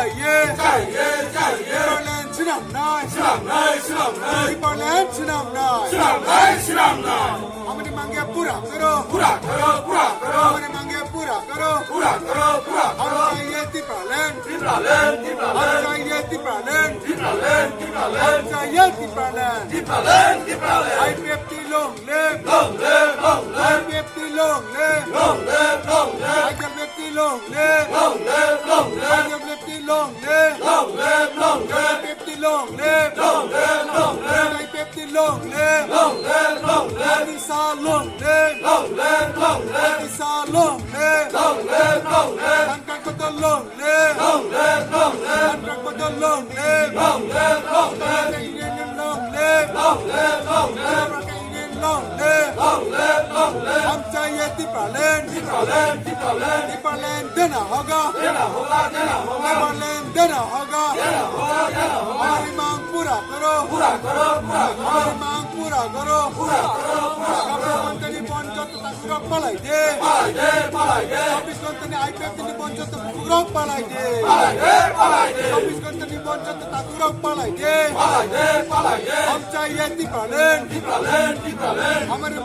चाहिए Timberland Sinam Nai Timberland Sinam Nai हमने मांगे पूरा करो हमने मांगे पूरा करो हम चाहिए Timberland हम चाहिए Timberland हम चाहिए Timberland IPFT long live IPFT long live IPFT long live IPFT long live IPFT long live IPFT long live Odisha long live Odisha long live Kankakoto long live Kankakoto long live Indian long live Indian long live हम चाहिए Timberland देना होगा Timberland देना होगा हमारी मांग पूरा करो हमारी मांग पूरा करो Government পঞ্চায়েত তাকুরা পালাই দে 24 ঘন্টা IPFT পঞ্চায়েত তাকুরা পালাই দে 24 ঘন্টা পঞ্চায়েত তাকুরা পালাই দে हम चाहिए Timberland हमारे